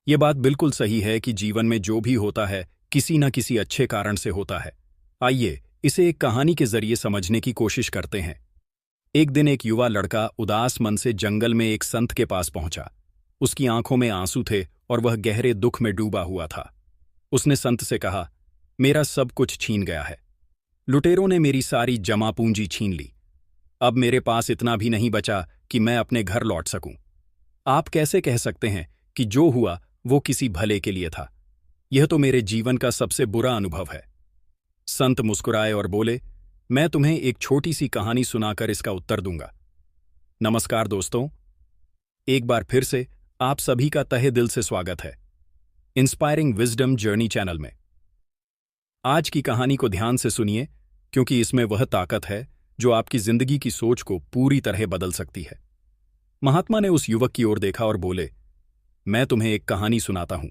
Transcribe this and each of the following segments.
ये बात बिल्कुल सही है कि जीवन में जो भी होता है किसी न किसी अच्छे कारण से होता है। आइए इसे एक कहानी के जरिए समझने की कोशिश करते हैं। एक दिन एक युवा लड़का उदास मन से जंगल में एक संत के पास पहुंचा। उसकी आंखों में आंसू थे और वह गहरे दुख में डूबा हुआ था। उसने संत से कहा, मेरा सब कुछ छीन गया है। लुटेरों ने मेरी सारी जमा पूंजी छीन ली। अब मेरे पास इतना भी नहीं बचा कि मैं अपने घर लौट सकूं। आप कैसे कह सकते हैं कि जो हुआ वो किसी भले के लिए था? यह तो मेरे जीवन का सबसे बुरा अनुभव है। संत मुस्कुराए और बोले, मैं तुम्हें एक छोटी सी कहानी सुनाकर इसका उत्तर दूंगा। नमस्कार दोस्तों, एक बार फिर से आप सभी का तहे दिल से स्वागत है इंस्पायरिंग विजडम जर्नी चैनल में। आज की कहानी को ध्यान से सुनिए, क्योंकि इसमें वह ताकत है जो आपकी जिंदगी की सोच को पूरी तरह बदल सकती है। महात्मा ने उस युवक की ओर देखा और बोले, मैं तुम्हें एक कहानी सुनाता हूं।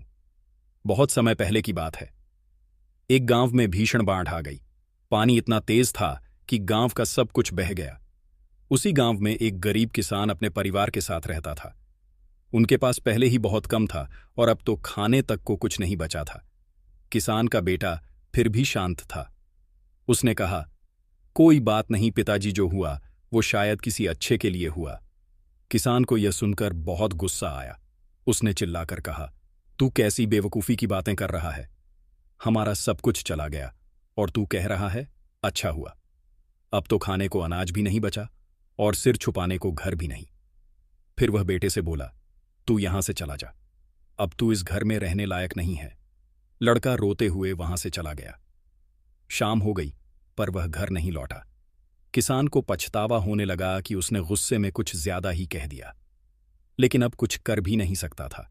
बहुत समय पहले की बात है। एक गांव में भीषण बाढ़ आ गई। पानी इतना तेज था कि गांव का सब कुछ बह गया। उसी गांव में एक गरीब किसान अपने परिवार के साथ रहता था। उनके पास पहले ही बहुत कम था और अब तो खाने तक को कुछ नहीं बचा था। किसान का बेटा फिर भी शांत था। उसने कहा, कोई बात नहीं पिताजी, जो हुआ वो शायद किसी अच्छे के लिए हुआ। किसान को यह सुनकर बहुत गुस्सा आया। उसने चिल्लाकर कहा, तू कैसी बेवकूफी की बातें कर रहा है? हमारा सब कुछ चला गया और तू कह रहा है अच्छा हुआ। अब तो खाने को अनाज भी नहीं बचा और सिर छुपाने को घर भी नहीं। फिर वह बेटे से बोला, तू यहां से चला जा, अब तू इस घर में रहने लायक नहीं है। लड़का रोते हुए वहां से चला गया। शाम हो गई पर वह घर नहीं लौटा। किसान को पछतावा होने लगा कि उसने गुस्से में कुछ ज्यादा ही कह दिया, लेकिन अब कुछ कर भी नहीं सकता था।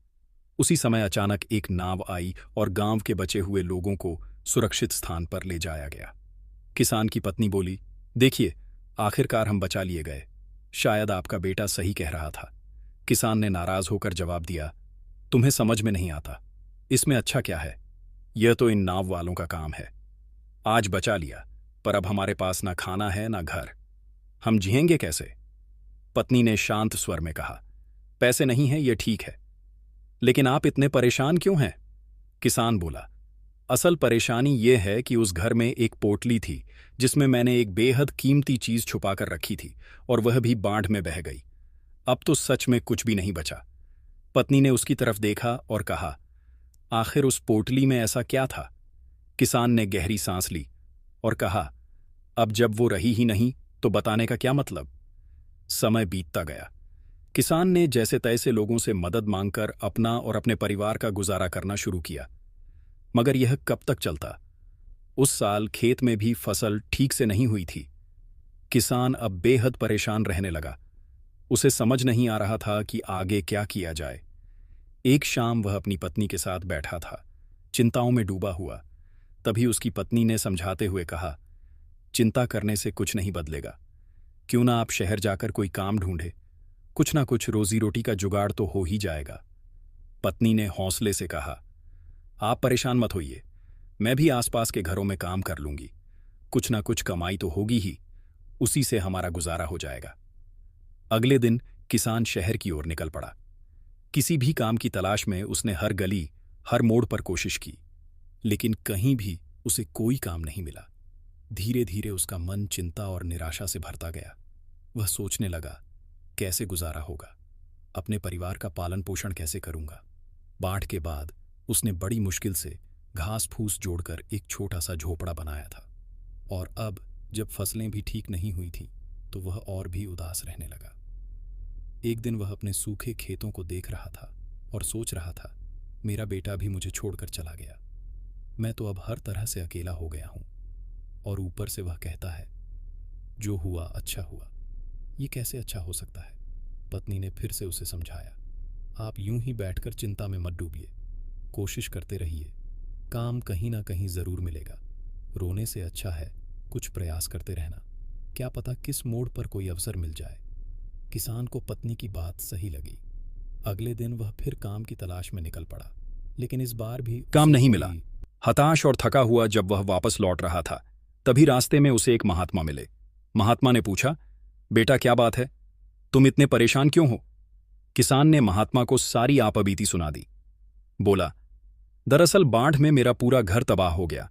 उसी समय अचानक एक नाव आई और गांव के बचे हुए लोगों को सुरक्षित स्थान पर ले जाया गया। किसान की पत्नी बोली, देखिए, आखिरकार हम बचा लिए गए। शायद आपका बेटा सही कह रहा था। किसान ने नाराज होकर जवाब दिया, तुम्हें समझ में नहीं आता, इसमें अच्छा क्या है? यह तो इन नाव वालों का काम है। आज बचा लिया, पर अब हमारे पास ना खाना है ना घर। हम जिएंगे कैसे? पत्नी ने शांत स्वर में कहा, पैसे नहीं है ये ठीक है, लेकिन आप इतने परेशान क्यों हैं? किसान बोला, असल परेशानी यह है कि उस घर में एक पोटली थी जिसमें मैंने एक बेहद कीमती चीज छुपाकर रखी थी और वह भी बाढ़ में बह गई। अब तो सच में कुछ भी नहीं बचा। पत्नी ने उसकी तरफ देखा और कहा, आखिर उस पोटली में ऐसा क्या था? किसान ने गहरी सांस ली और कहा, अब जब वो रही ही नहीं तो बताने का क्या मतलब? समय बीतता गया। किसान ने जैसे तैसे लोगों से मदद मांगकर अपना और अपने परिवार का गुजारा करना शुरू किया। मगर यह कब तक चलता? उस साल खेत में भी फसल ठीक से नहीं हुई थी। किसान अब बेहद परेशान रहने लगा। उसे समझ नहीं आ रहा था कि आगे क्या किया जाए। एक शाम वह अपनी पत्नी के साथ बैठा था, चिंताओं में डूबा हुआ। तभी उसकी पत्नी ने समझाते हुए कहा, चिंता करने से कुछ नहीं बदलेगा। क्यों ना आप शहर जाकर कोई काम ढूंढे, कुछ ना कुछ रोजी रोटी का जुगाड़ तो हो ही जाएगा। पत्नी ने हौसले से कहा, आप परेशान मत होइए, मैं भी आसपास के घरों में काम कर लूंगी। कुछ ना कुछ कमाई तो होगी ही, उसी से हमारा गुजारा हो जाएगा। अगले दिन किसान शहर की ओर निकल पड़ा। किसी भी काम की तलाश में उसने हर गली, हर मोड़ पर कोशिश की, लेकिन कहीं भी उसे कोई काम नहीं मिला। धीरे धीरे उसका मन चिंता और निराशा से भरता गया। वह सोचने लगा, कैसे गुजारा होगा, अपने परिवार का पालन पोषण कैसे करूंगा। बाढ़ के बाद उसने बड़ी मुश्किल से घास फूस जोड़कर एक छोटा सा झोपड़ा बनाया था, और अब जब फसलें भी ठीक नहीं हुई थीं तो वह और भी उदास रहने लगा। एक दिन वह अपने सूखे खेतों को देख रहा था और सोच रहा था, मेरा बेटा भी मुझे छोड़कर चला गया। मैं तो अब हर तरह से अकेला हो गया हूं। और ऊपर से वह कहता है, जो हुआ अच्छा हुआ। ये कैसे अच्छा हो सकता है? पत्नी ने फिर से उसे समझाया, आप यूं ही बैठकर चिंता में मत डूबिए, कोशिश करते रहिए, काम कहीं ना कहीं जरूर मिलेगा। रोने से अच्छा है कुछ प्रयास करते रहना, क्या पता किस मोड़ पर कोई अवसर मिल जाए। किसान को पत्नी की बात सही लगी। अगले दिन वह फिर काम की तलाश में निकल पड़ा, लेकिन इस बार भी काम नहीं मिला। हताश और थका हुआ जब वह वापस लौट रहा था, तभी रास्ते में उसे एक महात्मा मिले। महात्मा ने पूछा, बेटा क्या बात है, तुम इतने परेशान क्यों हो? किसान ने महात्मा को सारी आपबीती सुना दी। बोला, दरअसल बाढ़ में मेरा पूरा घर तबाह हो गया।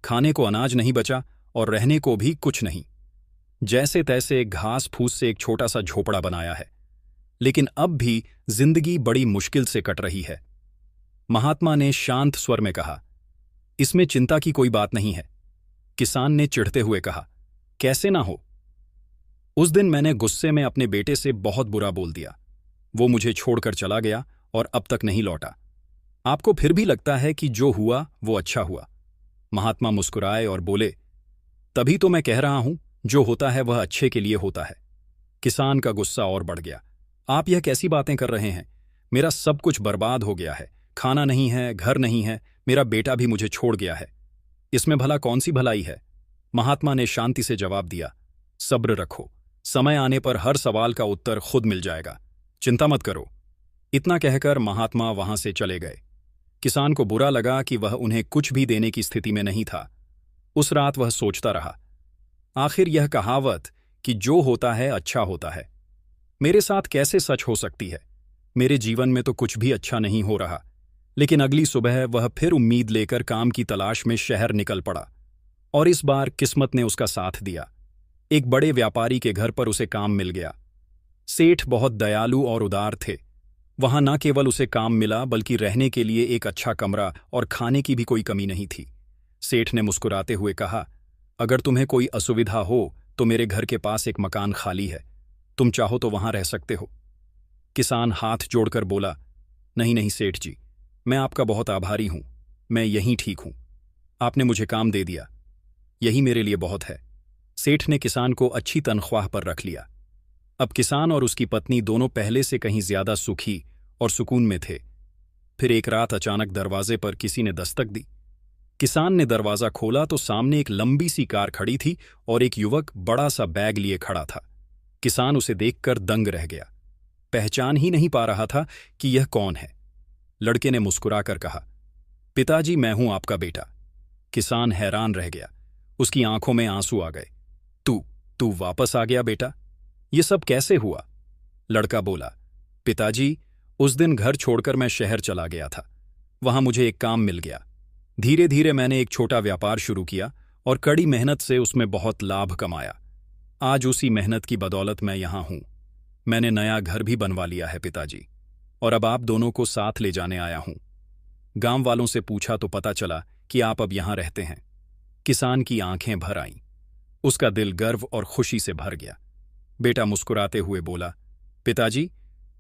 खाने को अनाज नहीं बचा और रहने को भी कुछ नहीं। जैसे तैसे घास फूस से एक छोटा सा झोपड़ा बनाया है, लेकिन अब भी जिंदगी बड़ी मुश्किल से कट रही है। महात्मा ने शांत स्वर में कहा, इसमें चिंता की कोई बात नहीं है। किसान ने चिढ़ते हुए कहा, कैसे ना हो। उस दिन मैंने गुस्से में अपने बेटे से बहुत बुरा बोल दिया। वो मुझे छोड़कर चला गया और अब तक नहीं लौटा। आपको फिर भी लगता है कि जो हुआ वो अच्छा हुआ? महात्मा मुस्कुराए और बोले, तभी तो मैं कह रहा हूं, जो होता है वह अच्छे के लिए होता है। किसान का गुस्सा और बढ़ गया। आप यह कैसी बातें कर रहे हैं? मेरा सब कुछ बर्बाद हो गया है। खाना नहीं है, घर नहीं है, मेरा बेटा भी मुझे छोड़ गया है। इसमें भला कौन सी भलाई है? महात्मा ने शांति से जवाब दिया, सब्र रखो, समय आने पर हर सवाल का उत्तर खुद मिल जाएगा। चिंता मत करो। इतना कहकर महात्मा वहां से चले गए। किसान को बुरा लगा कि वह उन्हें कुछ भी देने की स्थिति में नहीं था। उस रात वह सोचता रहा, आखिर यह कहावत कि जो होता है अच्छा होता है, मेरे साथ कैसे सच हो सकती है? मेरे जीवन में तो कुछ भी अच्छा नहीं हो रहा। लेकिन अगली सुबह वह फिर उम्मीद लेकर काम की तलाश में शहर निकल पड़ा, और इस बार किस्मत ने उसका साथ दिया। एक बड़े व्यापारी के घर पर उसे काम मिल गया। सेठ बहुत दयालु और उदार थे। वहां न केवल उसे काम मिला, बल्कि रहने के लिए एक अच्छा कमरा और खाने की भी कोई कमी नहीं थी। सेठ ने मुस्कुराते हुए कहा, अगर तुम्हें कोई असुविधा हो तो मेरे घर के पास एक मकान खाली है, तुम चाहो तो वहां रह सकते हो। किसान हाथ जोड़कर बोला, नहीं नहीं सेठ जी, मैं आपका बहुत आभारी हूं, मैं यहीं ठीक हूं। आपने मुझे काम दे दिया, यही मेरे लिए बहुत है। सेठ ने किसान को अच्छी तनख्वाह पर रख लिया। अब किसान और उसकी पत्नी दोनों पहले से कहीं ज्यादा सुखी और सुकून में थे। फिर एक रात अचानक दरवाजे पर किसी ने दस्तक दी। किसान ने दरवाजा खोला तो सामने एक लंबी सी कार खड़ी थी और एक युवक बड़ा सा बैग लिए खड़ा था। किसान उसे देखकर दंग रह गया, पहचान ही नहीं पा रहा था कि यह कौन है। लड़के ने मुस्कुराकर कहा, पिताजी, मैं हूं आपका बेटा। किसान हैरान रह गया, उसकी आंखों में आंसू आ गए। तू वापस आ गया बेटा? ये सब कैसे हुआ? लड़का बोला, पिताजी, उस दिन घर छोड़कर मैं शहर चला गया था। वहां मुझे एक काम मिल गया। धीरे धीरे मैंने एक छोटा व्यापार शुरू किया और कड़ी मेहनत से उसमें बहुत लाभ कमाया। आज उसी मेहनत की बदौलत मैं यहां हूं। मैंने नया घर भी बनवा लिया है पिताजी, और अब आप दोनों को साथ ले जाने आया हूं। गांव वालों से पूछा तो पता चला कि आप अब यहां रहते हैं। किसान की आंखें भर आईं। उसका दिल गर्व और खुशी से भर गया। बेटा मुस्कुराते हुए बोला, पिताजी,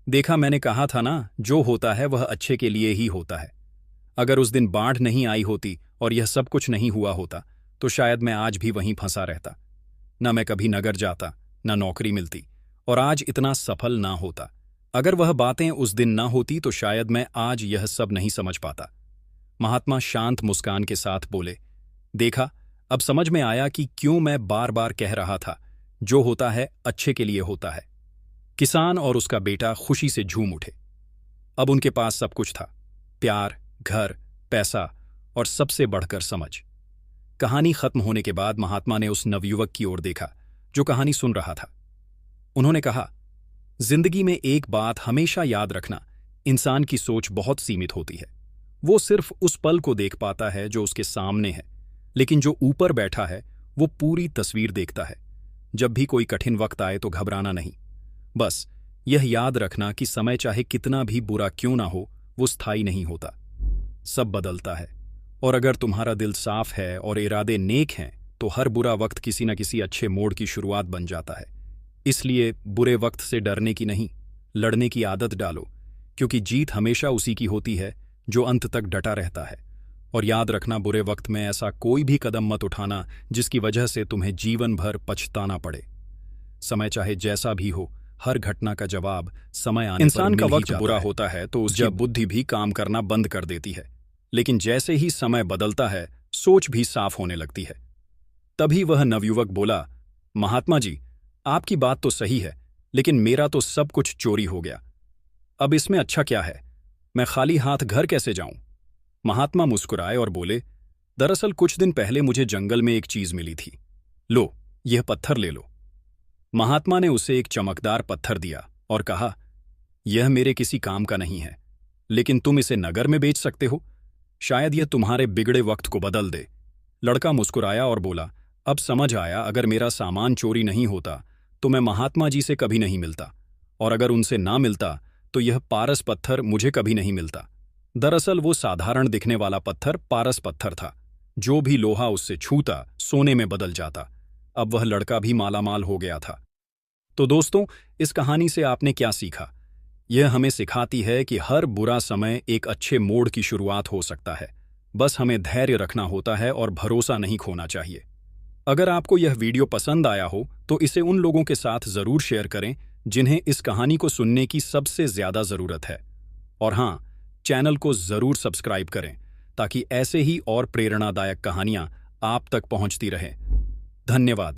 देखा, मैंने कहा था ना, जो होता है वह अच्छे के लिए ही होता है। अगर उस दिन बाढ़ नहीं आई होती और यह सब कुछ नहीं हुआ होता तो शायद मैं आज भी वहीं फंसा रहता। न मैं कभी नगर जाता, न नौकरी मिलती, और आज इतना सफल ना होता। अगर वह बातें उस दिन ना होती तो शायद मैं आज यह सब नहीं समझ पाता। महात्मा शांत मुस्कान के साथ बोले, देखा, अब समझ में आया कि क्यों मैं बार बार कह रहा था, जो होता है अच्छे के लिए होता है। किसान और उसका बेटा खुशी से झूम उठे। अब उनके पास सब कुछ था, प्यार, घर, पैसा और सबसे बढ़कर समझ। कहानी खत्म होने के बाद महात्मा ने उस नवयुवक की ओर देखा जो कहानी सुन रहा था। उन्होंने कहा, जिंदगी में एक बात हमेशा याद रखना, इंसान की सोच बहुत सीमित होती है। वो सिर्फ उस पल को देख पाता है जो उसके सामने है, लेकिन जो ऊपर बैठा है वो पूरी तस्वीर देखता है। जब भी कोई कठिन वक्त आए तो घबराना नहीं, बस यह याद रखना कि समय चाहे कितना भी बुरा क्यों ना हो, वो स्थायी नहीं होता, सब बदलता है। और अगर तुम्हारा दिल साफ है और इरादे नेक हैं तो हर बुरा वक्त किसी न किसी अच्छे मोड़ की शुरुआत बन जाता है। इसलिए बुरे वक्त से डरने की नहीं, लड़ने की आदत डालो, क्योंकि जीत हमेशा उसी की होती है जो अंत तक डटा रहता है। और याद रखना, बुरे वक्त में ऐसा कोई भी कदम मत उठाना जिसकी वजह से तुम्हें जीवन भर पछताना पड़े। समय चाहे जैसा भी हो, हर घटना का जवाब समय आने पर इंसान का मिल ही वक्त जाता बुरा है। होता है तो उसकी जब बुद्धि भी काम करना बंद कर देती है, लेकिन जैसे ही समय बदलता है सोच भी साफ होने लगती है। तभी वह नवयुवक बोला, महात्मा जी, आपकी बात तो सही है, लेकिन मेरा तो सब कुछ चोरी हो गया। अब इसमें अच्छा क्या है? मैं खाली हाथ घर कैसे जाऊं? महात्मा मुस्कुराए और बोले, दरअसल कुछ दिन पहले मुझे जंगल में एक चीज मिली थी। लो, यह पत्थर ले लो। महात्मा ने उसे एक चमकदार पत्थर दिया और कहा, यह मेरे किसी काम का नहीं है, लेकिन तुम इसे नगर में बेच सकते हो। शायद यह तुम्हारे बिगड़े वक्त को बदल दे। लड़का मुस्कुराया और बोला, अब समझ आया, अगर मेरा सामान चोरी नहीं होता तो मैं महात्मा जी से कभी नहीं मिलता, और अगर उनसे ना मिलता तो यह पारस पत्थर मुझे कभी नहीं मिलता। दरअसल वो साधारण दिखने वाला पत्थर पारस पत्थर था। जो भी लोहा उससे छूता सोने में बदल जाता। अब वह लड़का भी मालामाल हो गया था। तो दोस्तों, इस कहानी से आपने क्या सीखा? यह हमें सिखाती है कि हर बुरा समय एक अच्छे मोड़ की शुरुआत हो सकता है। बस हमें धैर्य रखना होता है और भरोसा नहीं खोना चाहिए। अगर आपको यह वीडियो पसंद आया हो तो इसे उन लोगों के साथ जरूर शेयर करें जिन्हें इस कहानी को सुनने की सबसे ज्यादा जरूरत है। और हाँ, चैनल को जरूर सब्सक्राइब करें ताकि ऐसे ही और प्रेरणादायक कहानियां आप तक पहुंचती रहें। धन्यवाद।